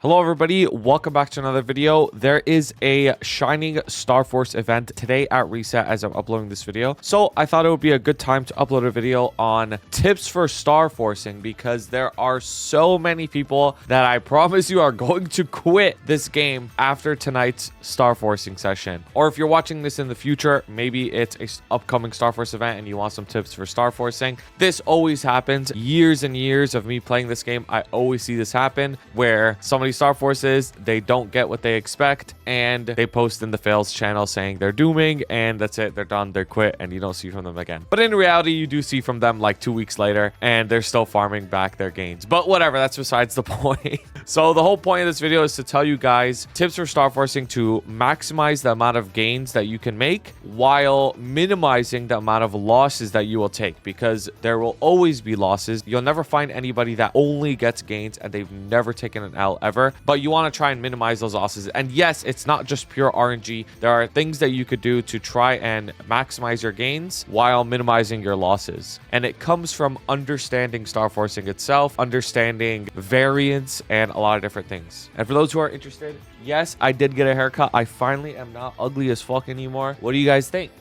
Hello everybody, welcome back to another video. There is a Shining Starforce event today at reset as I'm uploading this video. So I thought it would be a good time to upload a video on tips for Starforcing because there are so many people that I promise you are going to quit this game after tonight's Starforcing session. Or if you're watching this in the future, maybe it's a upcoming Starforce event and you want some tips for Starforcing. This always happens. Years and years of me playing this game, I always see this happen where somebody Starforces, they don't get what they expect and they post in the fails channel saying they're dooming and that's it, they're done, they're quit, and you don't see from them again. But in reality, you do see from them like 2 weeks later and they're still farming back their gains. But whatever, that's besides the point. So the whole point of this video is to tell you guys tips for Starforcing to maximize the amount of gains that you can make while minimizing the amount of losses that you will take, because there will always be losses. You'll never find anybody that only gets gains and they've never taken an L ever. But you want to try and minimize those losses. And yes, it's not just pure RNG. There are things that you could do to try and maximize your gains while minimizing your losses. And it comes from understanding Starforcing itself, understanding variance, and a lot of different things. And for those who are interested, yes, I did get a haircut. I finally am not ugly as fuck anymore. What do you guys think?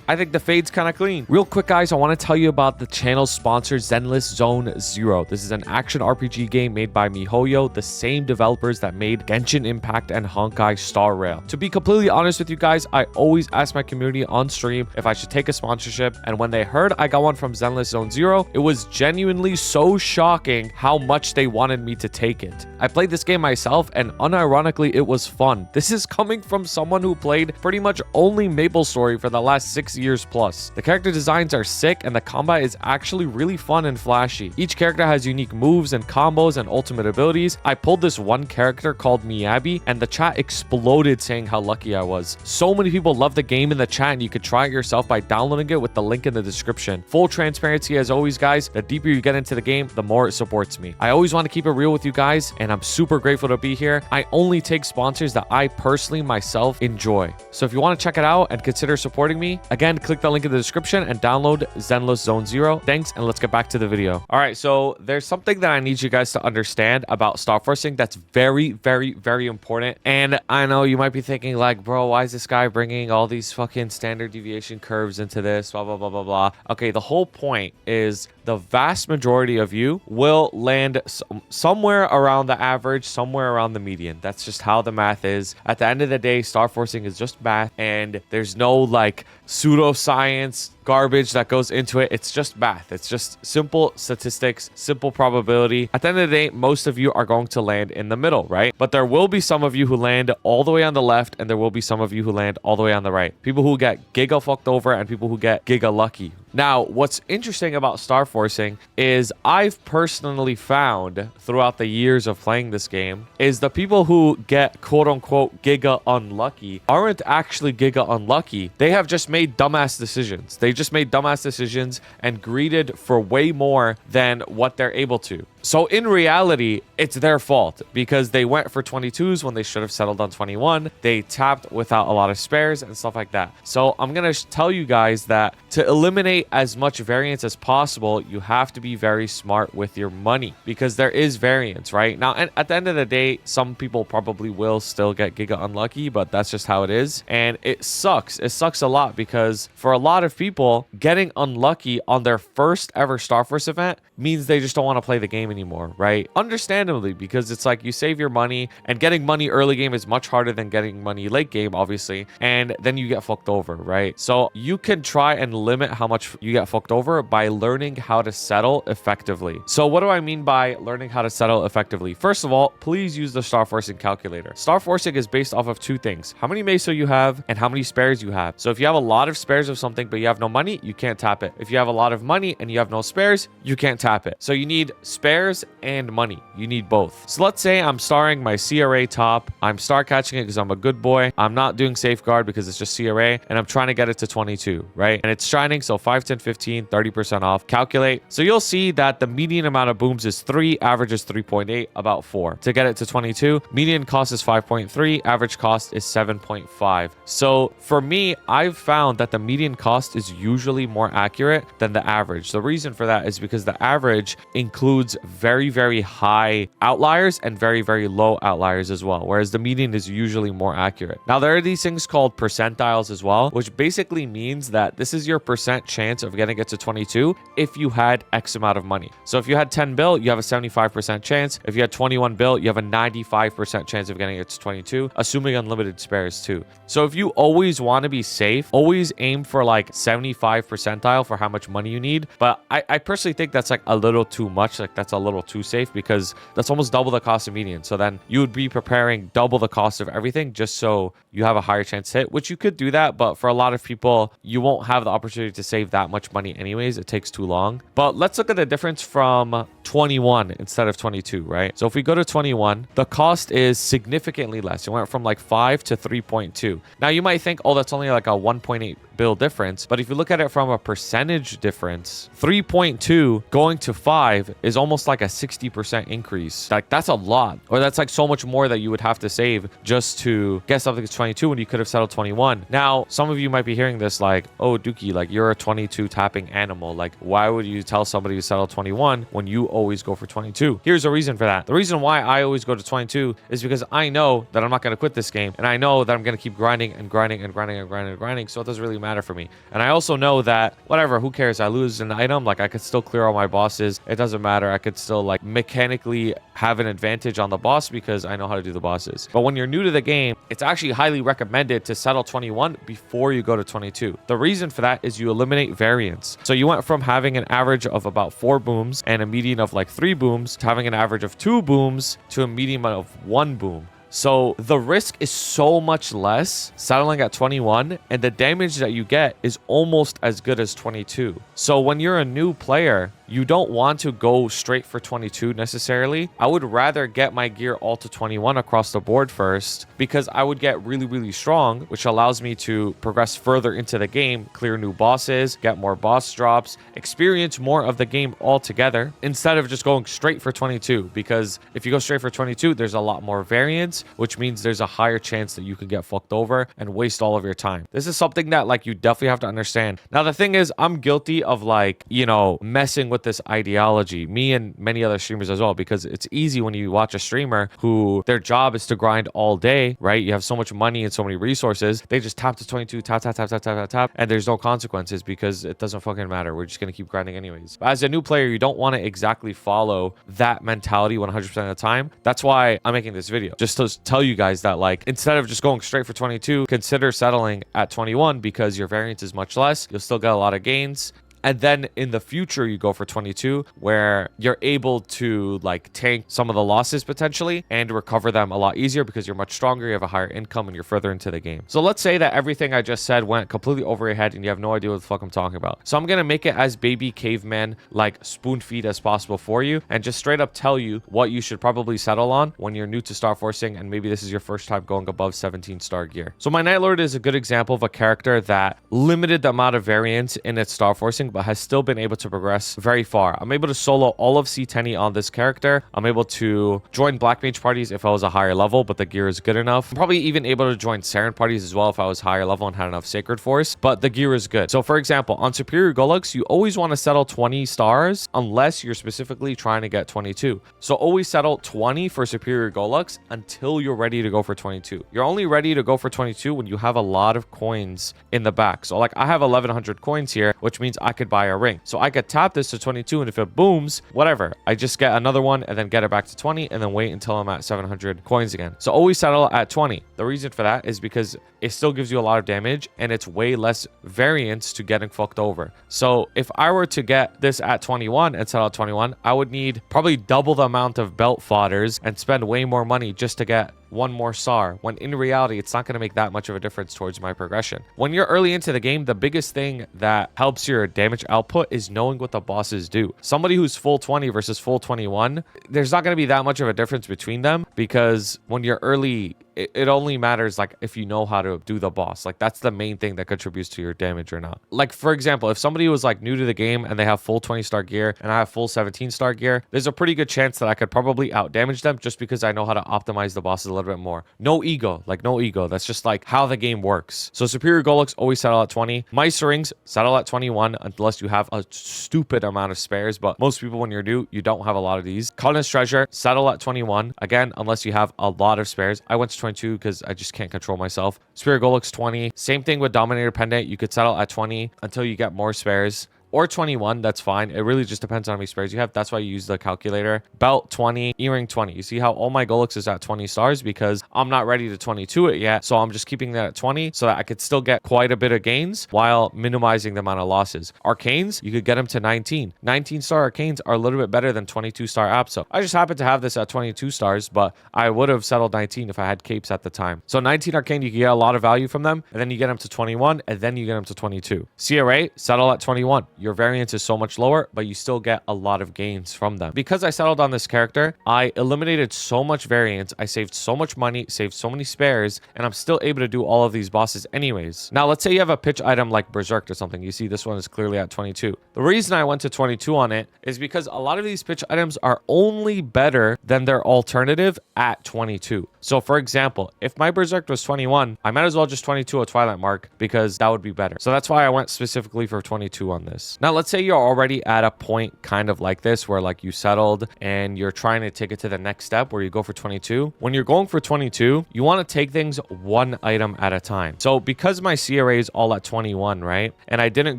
I think the fade's kind of clean. Real quick, guys, I want to tell you about the channel's sponsor, Zenless Zone Zero. This is an action RPG game made by MiHoYo, the same developers that made Genshin Impact and Honkai Star Rail. To be completely honest with you guys, I always ask my community on stream if I should take a sponsorship, and when they heard I got one from Zenless Zone Zero, it was genuinely so shocking how much they wanted me to take it. I played this game myself, and unironically, it was fun. This is coming from someone who played pretty much only MapleStory for the last 6 years plus. The character designs are sick and the combat is actually really fun and flashy. Each character has unique moves and combos and ultimate abilities. I pulled this one character called Miyabi and the chat exploded saying how lucky I was. So many people love the game in the chat and you could try it yourself by downloading it with the link in the description. Full transparency as always, guys. The deeper you get into the game, the more it supports me. I always want to keep it real with you guys and I'm super grateful to be here. I only take sponsors that I personally myself enjoy. So if you want to check it out and consider supporting me, again, click the link in the description and download Zenless Zone Zero. Thanks, and let's get back to the video. All right, so there's something that I need you guys to understand about Starforcing that's very, very, very important. And I know you might be thinking like, bro, why is this guy bringing all these fucking standard deviation curves into this, blah, blah, blah, blah, blah. Okay, the whole point is the vast majority of you will land somewhere around the average, somewhere around the median. That's just how the math is. At the end of the day, Starforcing is just math, and there's no like pseudoscience garbage that goes into it. It's just math. It's just simple statistics, simple probability. At the end of the day, most of you are going to land in the middle, right? But there will be some of you who land all the way on the left, and there will be some of you who land all the way on the right. People who get giga fucked over and people who get giga lucky. Now, what's interesting about Starforcing is I've personally found throughout the years of playing this game is the people who get quote unquote giga unlucky aren't actually giga unlucky. They have just made dumbass decisions. They just made dumbass decisions and greeded for way more than what they're able to. So in reality, it's their fault because they went for 22s when they should have settled on 21. They tapped without a lot of spares and stuff like that. So I'm going to tell you guys that to eliminate as much variance as possible, you have to be very smart with your money because there is variance, right? Now, and at the end of the day, some people probably will still get giga unlucky, but that's just how it is. And it sucks. It sucks a lot because for a lot of people, getting unlucky on their first ever Starforce event means they just don't want to play the game anymore, right? Understandably, because it's like you save your money and getting money early game is much harder than getting money late game, obviously, and then you get fucked over, right? So you can try and limit how much you get fucked over by learning how to settle effectively. So what do I mean by learning how to settle effectively? First of all, please use the Starforcing calculator. Starforcing is based off of two things: how many meso you have and how many spares you have. So if you have a lot of spares of something but you have no money, you can't tap it. If you have a lot of money and you have no spares, you can't tap it. So you need spares and money. You need both. So let's say I'm starring my CRA top. I'm star catching it because I'm a good boy. I'm not doing safeguard because it's just CRA, and I'm trying to get it to 22, right? And it's shining, so 5, 10, 15, 30% off. Calculate. So you'll see that the median amount of booms is 3, average is 3.8, about 4. To get it to 22, median cost is 5.3, average cost is 7.5. So for me, I've found that the median cost is usually more accurate than the average. The reason for that is because the average average includes very, very high outliers and very, very low outliers as well, whereas the median is usually more accurate. Now, there are these things called percentiles as well, which basically means that this is your percent chance of getting it to 22 if you had X amount of money. So if you had 10 bill, you have a 75% chance. If you had 21 bill, you have a 95% chance of getting it to 22, assuming unlimited spares too. So if you always want to be safe, always aim for like 75 percentile for how much money you need. But I personally think that's like a little too much. Like that's a little too safe because that's almost double the cost of median. So then you would be preparing double the cost of everything just so you have a higher chance to hit, which you could do that. But for a lot of people, you won't have the opportunity to save that much money anyways. It takes too long. But let's look at the difference from 21 instead of 22, right? So if we go to 21, the cost is significantly less. It went from like 5 to 3.2. Now you might think, oh, that's only like a 1.8 bill difference. But if you look at it from a percentage difference, 3.2 going to 5 is almost like a 60% increase. Like that's a lot, or that's like so much more that you would have to save just to get something that's 22 when you could have settled 21. Now, some of you might be hearing this like, oh, Duky, like you're a 22 tapping animal. Like why would you tell somebody to settle 21 when you always go for 22? Here's a reason for that. The reason why I always go to 22 is because I know that I'm not going to quit this game. And I know that I'm going to keep grinding and grinding and grinding and grinding and grinding. So it doesn't really matter for me. And I also know that whatever, who cares? I lose an item, like I could still clear all my bosses. It doesn't matter. I could still like mechanically have an advantage on the boss because I know how to do the bosses. But when you're new to the game, it's actually highly recommended to settle 21 before you go to 22. The reason for that is you eliminate variance. So you went from having an average of about 4 booms and a median of like 3 booms to having an average of 2 booms to a median of 1 boom. So the risk is so much less settling at 21, and the damage that you get is almost as good as 22. So when you're a new player, you don't want to go straight for 22 necessarily. I would rather get my gear all to 21 across the board first, because I would get really, really strong, which allows me to progress further into the game, clear new bosses, get more boss drops, experience more of the game altogether, instead of just going straight for 22. Because if you go straight for 22, there's a lot more variance, which means there's a higher chance that you could get fucked over and waste all of your time. This is something that like you definitely have to understand. Now, the thing is, I'm guilty of like, you know, messing with this ideology, me and many other streamers as well, because it's easy when you watch a streamer who their job is to grind all day, right? You have so much money and so many resources. They just tap to 22, tap, tap, tap, tap, tap, tap, tap, and there's no consequences because it doesn't fucking matter. We're just going to keep grinding anyways. But as a new player, you don't want to exactly follow that mentality 100% of the time. That's why I'm making this video, just to tell you guys that like, instead of just going straight for 22, consider settling at 21 because your variance is much less. You'll still get a lot of gains. And then in the future, you go for 22, where you're able to like tank some of the losses potentially and recover them a lot easier because you're much stronger, you have a higher income, and you're further into the game. So let's say that everything I just said went completely over your head and you have no idea what the fuck I'm talking about. So I'm going to make it as baby caveman, like spoon feed as possible for you, and just straight up tell you what you should probably settle on when you're new to Starforcing, and maybe this is your first time going above 17 star gear. So my Night Lord is a good example of a character that limited the amount of variance in its Starforcing, but has still been able to progress very far. I'm able to solo all of C10 on this character. I'm able to join Black Mage parties if I was a higher level, but the gear is good enough. I'm probably even able to join Saren parties as well if I was higher level and had enough Sacred Force, but the gear is good. So for example, on Superior Golux, you always want to settle 20 stars unless you're specifically trying to get 22. So always settle 20 for Superior Golux until you're ready to go for 22. You're only ready to go for 22 when you have a lot of coins in the back. So like I have 1100 coins here, which means I could buy a ring. So I could tap this to 22, and if it booms, whatever, I just get another one and then get it back to 20 and then wait until I'm at 700 coins again. So always settle at 20. The reason for that is because it still gives you a lot of damage and it's way less variance to getting fucked over. So if I were to get this at 21 and settle at 21, I would need probably double the amount of belt fodders and spend way more money just to get one more star, when in reality it's not going to make that much of a difference towards my progression. When you're early into the game, the biggest thing that helps your damage output is knowing what the bosses do. Somebody who's full 20 versus full 21, there's not going to be that much of a difference between them, because when you're early, it only matters like if you know how to do the boss. Like that's the main thing that contributes to your damage or not. Like for example, if somebody was like new to the game and they have full 20 star gear and I have full 17 star gear, there's a pretty good chance that I could probably out damage them just because I know how to optimize the bosses a little bit more. No ego, like no ego. That's just like how the game works. So Superior Golux always settle at 20. Mice rings settle at 21 unless you have a stupid amount of spares. But most people, when you're new, you don't have a lot of these. Cullen's Treasure, settle at 21. Again, unless you have a lot of spares. I went to 22 because I just can't control myself. Spirit Golux 20. Same thing with Dominator Pendant. You could settle at 20 until you get more spares. Or 21, that's fine. It really just depends on how many spares you have. That's why you use the calculator. Belt 20, earring 20. You see how all my Golux is at 20 stars because I'm not ready to 22 it yet. So I'm just keeping that at 20 so that I could still get quite a bit of gains while minimizing the amount of losses. Arcanes, you could get them to 19. 19-star Arcanes are a little bit better than 22-star Apso. I just happen to have this at 22 stars, but I would have settled 19 if I had capes at the time. So 19 Arcane, you can get a lot of value from them, and then you get them to 21, and then you get them to 22. CRA, settle at 21. Your variance is so much lower, but you still get a lot of gains from them. Because I settled on this character, I eliminated so much variance, I saved so much money, saved so many spares, and I'm still able to do all of these bosses anyways. Now, let's say you have a pitch item like Berserk or something. You see this one is clearly at 22. The reason I went to 22 on it is because a lot of these pitch items are only better than their alternative at 22. So for example, if my Berserk was 21, I might as well just 22 a Twilight Mark because that would be better. So that's why I went specifically for 22 on this. Now, let's say you're already at a point kind of like this where like you settled and you're trying to take it to the next step where you go for 22. When you're going for 22, you want to take things one item at a time. So because my CRA is all at 21, right? And I didn't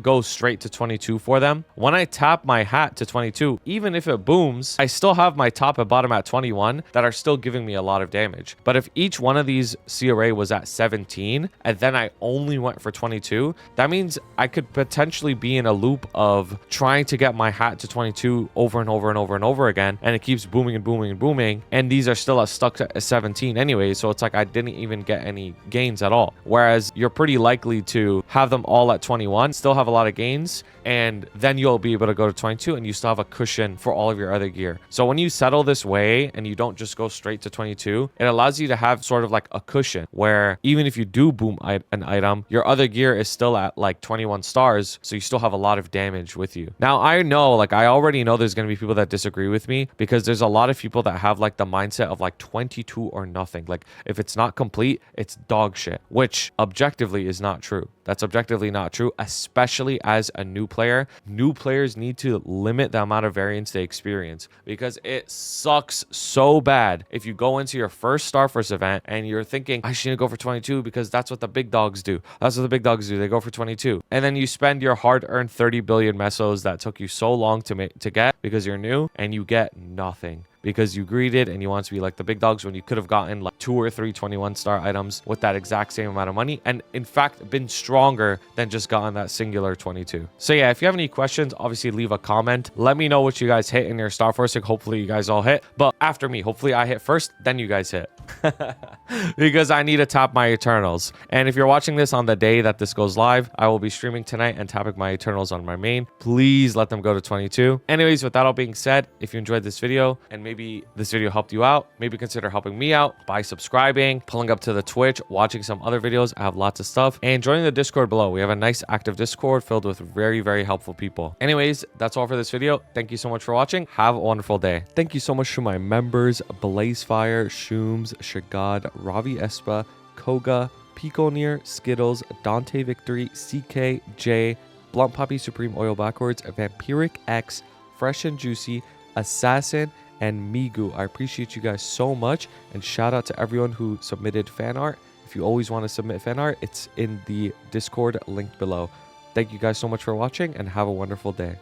go straight to 22 for them. When I tap my hat to 22, even if it booms, I still have my top and bottom at 21 that are still giving me a lot of damage. But if each one of these CRA was at 17 and then I only went for 22, that means I could potentially be in a loop of trying to get my hat to 22 over and over and over and over again, and it keeps booming and booming and booming, and these are still stuck at 17 anyway, so it's like I didn't even get any gains at all. Whereas you're pretty likely to have them all at 21, still have a lot of gains, and then you'll be able to go to 22 and you still have a cushion for all of your other gear. So when you settle this way and you don't just go straight to 22, it allows you to have sort of like a cushion where even if you do boom an item, your other gear is still at like 21 stars, so you still have a lot of damage with you. Now, I know, like I already know there's going to be people that disagree with me because there's a lot of people that have like the mindset of like 22 or nothing. Like if it's not complete, it's dog shit, which objectively is not true. That's objectively not true, especially as a new player. New players need to limit the amount of variance they experience because it sucks so bad if you go into your first Starforce event and you're thinking, I shouldn't go for 22 because that's what the big dogs do. That's what the big dogs do. They go for 22. And then you spend your hard-earned 30 billion mesos that took you so long to get because you're new, and you get nothing. Because you greeted and you want to be like the big dogs when you could have gotten like 2 or 3 21-star items with that exact same amount of money, and in fact been stronger than just gotten that singular 22. So yeah, if you have any questions, obviously leave a comment. Let me know what you guys hit in your Starforcing. Hopefully you guys all hit, but after me, hopefully I hit first, then you guys hit. Because I need to tap my Eternals. And if you're watching this on the day that this goes live, I will be streaming tonight and tapping my Eternals on my main. Please let them go to 22. Anyways, with that all being said, if you enjoyed this video and maybe this video helped you out, maybe consider helping me out by subscribing, pulling up to the Twitch, watching some other videos. I have lots of stuff, and joining the Discord below. We have a nice active Discord filled with very, very helpful people. Anyways, that's all for this video. Thank you so much for watching. Have a wonderful day. Thank you so much to my members: Blazefire, Shooms, Shagad, Ravi Espa, Koga, Piconir, Skittles, Dante Victory, CK, J, Blunt Poppy Supreme Oil Backwards, Vampiric X, Fresh and Juicy, Assassin, and Migu. I appreciate you guys so much, and shout out to everyone who submitted fan art. If you always want to submit fan art, it's in the Discord link below. Thank you guys so much for watching, and have a wonderful day.